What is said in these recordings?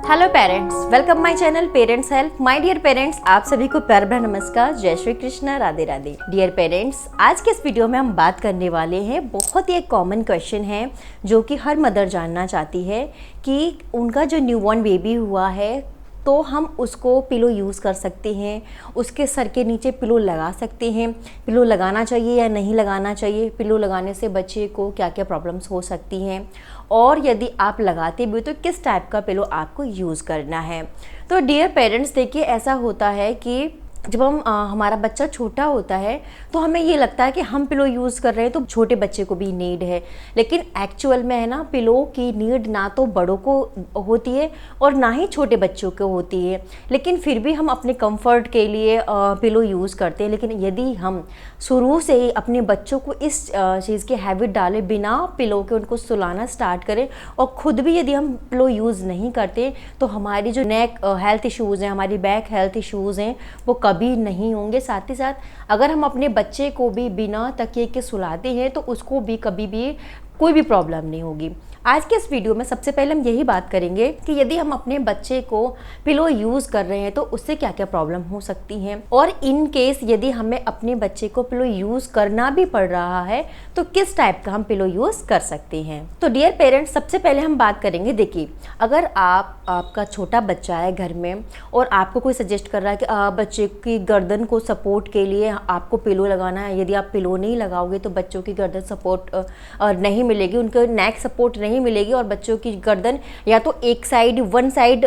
Hello parents, welcome my channel parents help. My dear parents, आप सभी को प्यार भरा नमस्कार, जय श्री कृष्ण, राधे राधे। डियर पेरेंट्स, आज के इस वीडियो में हम बात करने वाले हैं, बहुत ही एक कॉमन क्वेश्चन है जो कि हर मदर जानना चाहती है कि उनका जो न्यूबॉर्न बेबी हुआ है तो हम उसको पिलो यूज़ कर सकते हैं, उसके सर के नीचे पिलो लगा सकते हैं, पिलो लगाना चाहिए या नहीं लगाना चाहिए, पिलो लगाने से बच्चे को क्या क्या प्रॉब्लम्स हो सकती हैं, और यदि आप लगाते भी तो किस टाइप का पिलो आपको यूज़ करना है। तो डियर पेरेंट्स, देखिए ऐसा होता है कि जब हमारा बच्चा छोटा होता है तो हमें ये लगता है कि हम पिलो यूज़ कर रहे हैं तो छोटे बच्चे को भी नीड है, लेकिन एक्चुअल में है ना, पिलो की नीड ना तो बड़ों को होती है और ना ही छोटे बच्चों को होती है, लेकिन फिर भी हम अपने कंफर्ट के लिए पिलो यूज़ करते हैं। लेकिन यदि हम शुरू से ही अपने बच्चों को इस चीज़ की हैबिट डालें, बिना पिलो के उनको सुलाना स्टार्ट करें, और ख़ुद भी यदि हम पिलो यूज़ नहीं करते तो हमारी जो नेक हेल्थ इश्यूज़ हैं, हमारी बैक हेल्थ इश्यूज़ हैं, वो कभी नहीं होंगे। साथ ही साथ अगर हम अपने बच्चे को भी बिना तकिए के सुलाते हैं तो उसको भी कभी भी कोई भी प्रॉब्लम नहीं होगी। आज के इस वीडियो में सबसे पहले हम यही बात करेंगे कि यदि हम अपने बच्चे को पिलो यूज़ कर रहे हैं तो उससे क्या क्या प्रॉब्लम हो सकती हैं, और इन केस यदि हमें अपने बच्चे को पिलो यूज़ करना भी पड़ रहा है तो किस टाइप का हम पिलो यूज़ कर सकते हैं। तो डियर पेरेंट्स, सबसे पहले हम बात करेंगे, देखिए अगर आपका छोटा बच्चा है घर में और आपको कोई सजेस्ट कर रहा है कि बच्चे की गर्दन को सपोर्ट के लिए आपको पिलो लगाना है, यदि आप पिलो नहीं लगाओगे तो बच्चों की गर्दन सपोर्ट नहीं मिलेगी, उनको नेक सपोर्ट नहीं मिलेगी और बच्चों की गर्दन या तो एक साइड वन साइड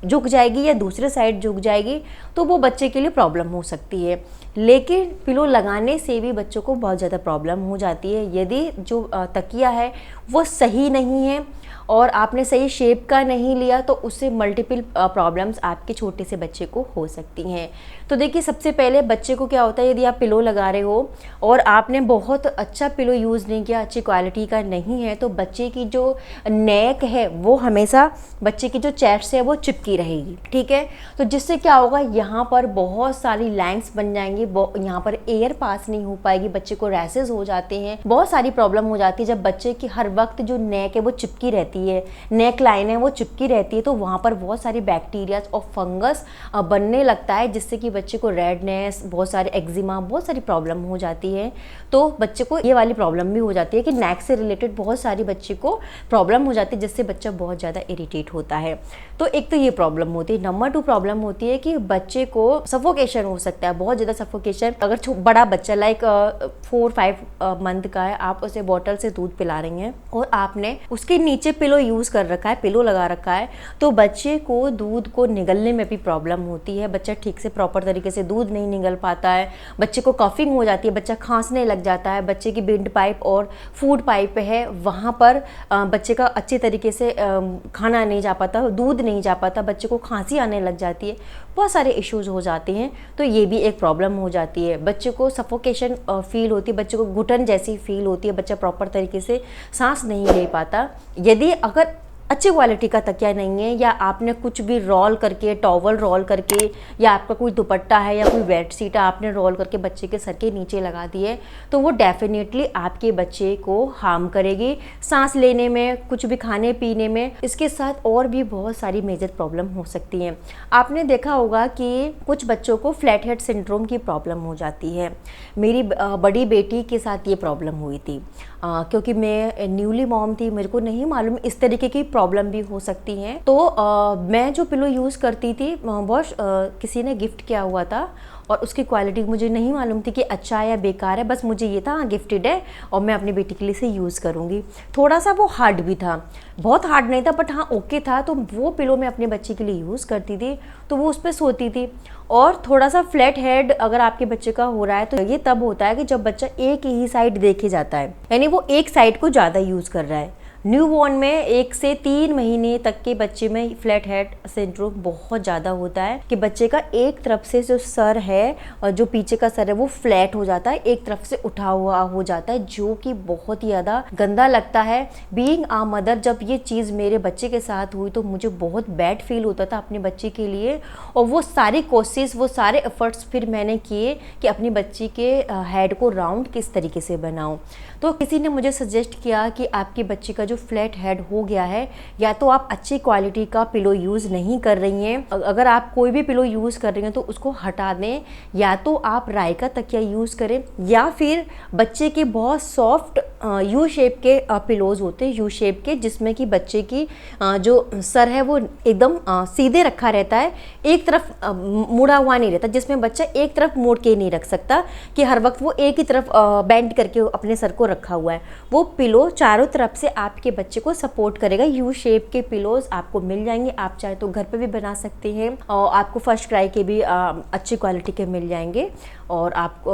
झुक जाएगी या दूसरे साइड झुक जाएगी, तो वो बच्चे के लिए प्रॉब्लम हो सकती है। लेकिन पिलो लगाने से भी बच्चों को बहुत ज़्यादा प्रॉब्लम हो जाती है। यदि जो तकिया है वो सही नहीं है और आपने सही शेप का नहीं लिया तो उससे मल्टीपल प्रॉब्लम्स आपके छोटे से बच्चे को हो सकती हैं। तो देखिए, सबसे पहले बच्चे को क्या होता है, यदि आप पिलो लगा रहे हो और आपने बहुत अच्छा पिलो यूज़ नहीं किया, अच्छी क्वालिटी का नहीं है, तो बच्चे की जो नेक है वो हमेशा बच्चे की जो चेस्ट है वो चिपकी रहेगी, ठीक है। तो जिससे क्या होगा, यहाँ पर बहुत सारी लाइंस बन जाएंगी, यहाँ पर एयर पास नहीं हो पाएगी, बच्चे को रैसेस हो जाते हैं, बहुत सारी प्रॉब्लम हो जाती है। जब बच्चे की हर वक्त जो नेक है वो चिपकी रहती है, नेक लाइन है वो चिपकी रहती है, तो वहाँ पर बहुत सारी बैक्टीरियाज और फंगस बनने लगता है, जिससे कि बच्चे को रेडनेस, बहुत सारे एक्जिमा, बहुत सारी प्रॉब्लम हो जाती है। तो बच्चे को ये वाली प्रॉब्लम भी हो जाती है कि नेक से रिलेटेड बहुत सारी बच्चे को प्रॉब्लम हो जाती है, जिससे बच्चा बहुत ज़्यादा इरिटेट होता है। तो एक तो ये प्रॉब्लम होती है। नंबर 2 प्रॉब्लम होती है कि बच्चे को सफोकेशन हो सकता है, बहुत ज़्यादा सफोकेशन। अगर बड़ा बच्चा लाइक 4-5 मंथ का है, आप उसे बॉटल से दूध पिला रही हैं और आपने उसके नीचे पिलो यूज़ कर रखा है, पिलो लगा रखा है, तो बच्चे को दूध को निगलने में भी प्रॉब्लम होती है। बच्चा ठीक से प्रॉपर तरीके से दूध नहीं निगल पाता है, बच्चे को कफिंग हो जाती है, बच्चा खांसने लग जाता है, बच्चे की विंड पाइप और फूड पाइप है वहाँ पर बच्चे का अच्छे तरीके से खाना नहीं जा पाता, दूध नहीं जा पाता, बच्चे को खांसी आने लग जाती है, बहुत सारे इश्यूज हो जाते हैं। तो ये भी एक प्रॉब्लम हो जाती है। बच्चे को सफोकेशन फील होती है, बच्चे को घुटन जैसी फील होती है, बच्चा प्रॉपर तरीके से सांस नहीं ले पाता। यदि अगर अच्छी क्वालिटी का तकिया नहीं है, या आपने कुछ भी रोल करके, टॉवल रोल करके, या आपका कोई दुपट्टा है या कोई बेड शीट है, आपने रोल करके बच्चे के सर के नीचे लगा दी है, तो वो डेफिनेटली आपके बच्चे को हार्म करेगी, सांस लेने में, कुछ भी खाने पीने में। इसके साथ और भी बहुत सारी मेजर प्रॉब्लम हो सकती हैं। आपने देखा होगा कि कुछ बच्चों को फ्लैट हेड सिंड्रोम की प्रॉब्लम हो जाती है। मेरी बड़ी बेटी के साथ ये प्रॉब्लम हुई थी, क्योंकि मैं न्यूली मॉम थी, मेरे को नहीं मालूम इस तरीके की प्रॉब्लम भी हो सकती हैं। तो मैं जो पिलो यूज़ करती थी बहुत किसी ने गिफ्ट किया हुआ था, और उसकी क्वालिटी मुझे नहीं मालूम थी कि अच्छा है या बेकार है, बस मुझे ये था गिफ्टेड है और मैं अपनी बेटी के लिए से यूज़ करूँगी। थोड़ा सा वो हार्ड भी था, बहुत हार्ड नहीं था, बट हाँ ओके था। तो वो पिलो मैं अपने बच्चे के लिए यूज़ करती थी, तो वो उस पर सोती थी। और थोड़ा सा फ्लैट हेड अगर आपके बच्चे का हो रहा है तो ये तब होता है कि जब बच्चा एक ही साइड देखे जाता है, यानी वो एक साइड को ज़्यादा यूज़ कर रहा है। न्यूबॉर्न में 1 से 3 महीने तक के बच्चे में फ्लैट हेड सिंड्रोम बहुत ज़्यादा होता है कि बच्चे का एक तरफ से जो सर है और जो पीछे का सर है वो फ्लैट हो जाता है, एक तरफ से उठा हुआ हो जाता है, जो कि बहुत ही ज़्यादा गंदा लगता है। बीइंग आ मदर, जब ये चीज़ मेरे बच्चे के साथ हुई तो मुझे बहुत बैड फील होता था अपने बच्चे के लिए, और वो सारी कोशिश, वो सारे एफर्ट्स फिर मैंने किए कि अपनी बच्ची के हेड को राउंड किस तरीके से बनाऊँ। तो किसी ने मुझे सजेस्ट किया कि आपके बच्चे का जो फ्लैट हेड हो गया है, या तो आप अच्छी क्वालिटी का पिलो यूज़ नहीं कर रही हैं। अगर आप कोई भी पिलो यूज़ कर रही हैं तो उसको हटा दें, या तो आप राई का तकिया यूज़ करें, या फिर बच्चे के बहुत सॉफ्ट यू शेप के पिलोज़ होते हैं, यू शेप के, जिसमें कि बच्चे की जो सर है वो एकदम सीधे रखा रहता है, एक तरफ मुड़ा हुआ नहीं रहता, जिसमें बच्चा एक तरफ मोड़ के नहीं रख सकता कि हर वक्त वो एक ही तरफ बेंड करके अपने सर को रखा हुआ है। वो पिलो चारों तरफ से आपके बच्चे को सपोर्ट करेगा। यू शेप के पिलोज़ आपको मिल जाएंगे, आप चाहे तो घर पे भी बना सकते हैं, और आपको फर्स्ट क्राई के भी अच्छी क्वालिटी के मिल जाएंगे और आप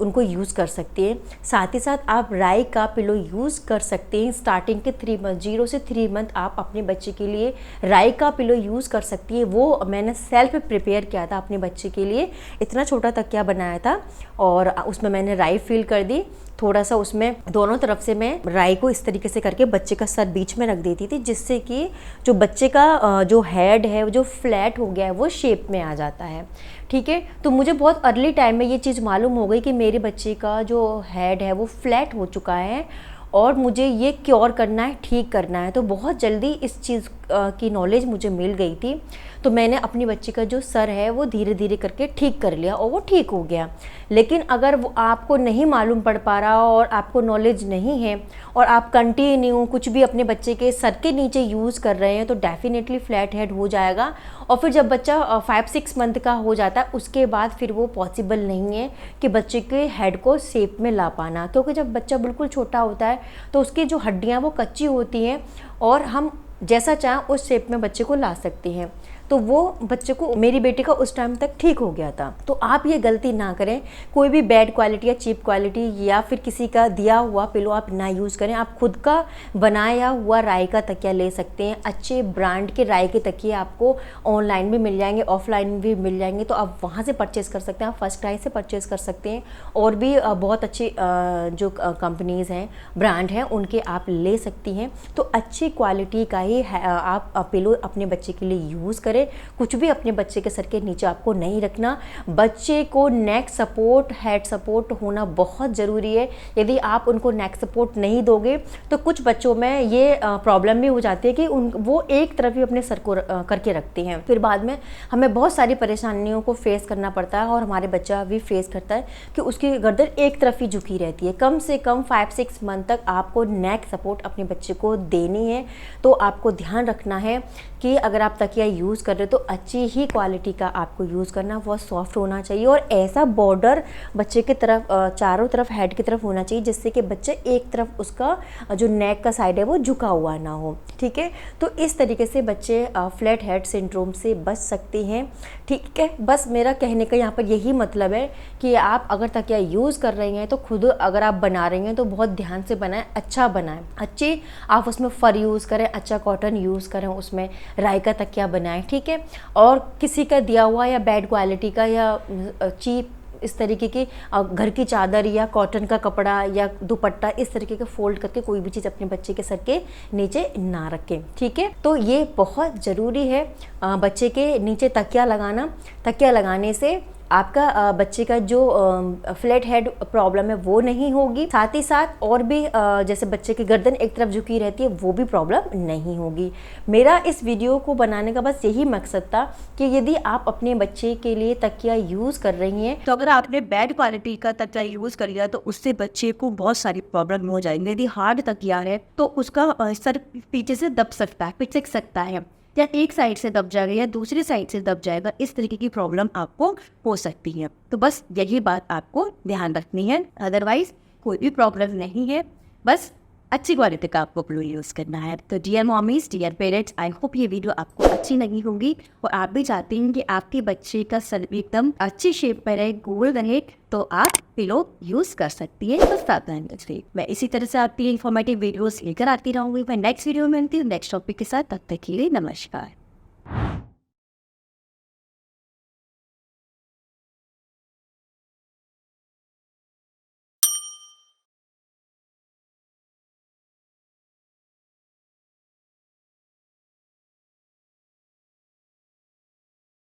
उनको यूज़ कर सकते हैं। साथ ही साथ आप राई का पिलो यूज़ कर सकते हैं। स्टार्टिंग के 3 मंथ, 0 से 3 मंथ आप अपने बच्चे के लिए राई का पिलो यूज़ कर सकती है। वो मैंने सेल्फ प्रिपेयर किया था अपने बच्चे के लिए, इतना छोटा तकिया बनाया था और उसमें मैंने राई फिल कर दी, थोड़ा सा उसमें दोनों तरफ से मैं राई को इस तरीके से करके बच्चे का सर बीच में रख देती थी, जिससे कि जो बच्चे का जो हेड है, जो फ्लैट हो गया है, वो शेप में आ जाता है। ठीक है, तो मुझे बहुत अर्ली टाइम में ये चीज़ मालूम हो गई कि मेरे बच्चे का जो हेड है वो फ्लैट हो चुका है और मुझे ये क्योर करना है, ठीक करना है। तो बहुत जल्दी इस चीज़ की नॉलेज मुझे मिल गई थी, तो मैंने अपनी बच्ची का जो सर है वो धीरे धीरे करके ठीक कर लिया और वो ठीक हो गया। लेकिन अगर वो आपको नहीं मालूम पड़ पा रहा और आपको नॉलेज नहीं है और आप कंटिन्यू कुछ भी अपने बच्चे के सर के नीचे यूज़ कर रहे हैं, तो डेफिनेटली फ्लैट हेड हो जाएगा। और फिर जब बच्चा 5-6 मंथ का हो जाता है, उसके बाद फिर वो पॉसिबल नहीं है कि बच्चे के हेड को शेप में ला पाना, क्योंकि जब बच्चा बिल्कुल छोटा होता है तो उसकी जो हड्डियाँ वो कच्ची होती हैं और हम जैसा चाहें उस शेप में बच्चे को ला सकते हैं। तो वो बच्चे को, मेरी बेटी का उस टाइम तक ठीक हो गया था। तो आप ये गलती ना करें, कोई भी बैड क्वालिटी या चीप क्वालिटी या फिर किसी का दिया हुआ पिलो आप ना यूज़ करें। आप खुद का बनाया हुआ राई का तकिया ले सकते हैं। अच्छे ब्रांड के राई के तकिए आपको ऑनलाइन भी मिल जाएंगे, ऑफलाइन भी मिल जाएंगे, तो आप वहाँ से परचेज़ कर सकते हैं। आप फर्स्ट क्राई से परचेज़ कर सकते हैं, और भी बहुत अच्छी जो कंपनीज़ हैं, ब्रांड हैं, उनके आप ले सकती हैं। तो अच्छी क्वालिटी का ही आप पिलो अपने बच्चे के लिए यूज़ करें। कुछ भी अपने बच्चे के सर के नीचे आपको नहीं रखना। बच्चे को नेक सपोर्ट, हेड सपोर्ट होना बहुत ज़रूरी है। यदि आप उनको नेक सपोर्ट नहीं दोगे तो कुछ बच्चों में ये प्रॉब्लम भी हो जाती है कि वो एक तरफ ही अपने सर को करके रखते हैं, फिर बाद में हमें बहुत सारी परेशानियों को फेस करना पड़ता है, और हमारे बच्चा भी फेस करता है कि उसकी गर्दन एक तरफ ही झुकी रहती है। कम से कम 5-6 मंथ तक आपको नेक सपोर्ट अपने बच्चे को देनी है। तो आपको ध्यान रखना है कि अगर आप तकिया यूज़ कर रहे हो तो अच्छी ही क्वालिटी का आपको यूज़ करना, बहुत सॉफ्ट होना चाहिए, और ऐसा बॉर्डर बच्चे की तरफ चारों तरफ हेड की तरफ होना चाहिए, जिससे कि बच्चे एक तरफ उसका जो नेक का साइड है वो झुका हुआ ना हो। ठीक है, तो इस तरीके से बच्चे फ्लैट हेड सिंड्रोम से बच सकते हैं। ठीक है, बस मेरा कहने का यहाँ पर यही मतलब है कि आप अगर तकिया यूज़ कर रही हैं तो खुद अगर आप बना रही हैं तो बहुत ध्यान से बनाएं, अच्छा बनाएं, अच्छी आप उसमें फर यूज़ करें, अच्छा कॉटन यूज़ करें, उसमें राई का तकिया बनाएं। ठीक है, और किसी का दिया हुआ या बैड क्वालिटी का या चीप इस तरीके की घर की चादर या कॉटन का कपड़ा या दुपट्टा इस तरीके के फोल्ड करके कोई भी चीज़ अपने बच्चे के सर के नीचे ना रखें। ठीक है, तो ये बहुत ज़रूरी है बच्चे के नीचे तकिया लगाना। तकिया लगाने से आपका बच्चे का जो फ्लैट हेड प्रॉब्लम है वो नहीं होगी, साथ ही साथ और भी जैसे बच्चे की गर्दन एक तरफ झुकी रहती है वो भी प्रॉब्लम नहीं होगी। मेरा इस वीडियो को बनाने का बस यही मकसद था कि यदि आप अपने बच्चे के लिए तकिया यूज़ कर रही हैं, तो अगर आपने बैड क्वालिटी का तकिया यूज़ कर लिया तो उससे बच्चे को बहुत सारी प्रॉब्लम हो जाएंगे। यदि हार्ड तकिया है तो उसका सर पीछे से दब सकता है, पिचक सकता है, या एक साइड से दब जाएगा या दूसरी साइड से दब जाएगा। इस तरीके की प्रॉब्लम आपको हो सकती है। तो बस यही बात आपको ध्यान रखनी है, अदरवाइज कोई भी प्रॉब्लम नहीं है। बस अच्छी क्वालिटी का आपको पिलो यूज़ करना है। तो dear mommies, dear parents, I hope ये वीडियो आपको अच्छी लगी होगी और आप भी चाहते हैं कि आपके बच्चे का सर एकदम अच्छी शेप में रहे, गोल रहे, तो आप पिलो यूज़ कर सकती है। बस सावधान रहिए। मैं इसी तरह से आपकी इन्फॉर्मेटिव वीडियोस लेकर आती रहूँगी। मैं नेक्स्ट वीडियो में मिलती हूँ नेक्स्ट टॉपिक के साथ। तब तक के लिए नमस्कार।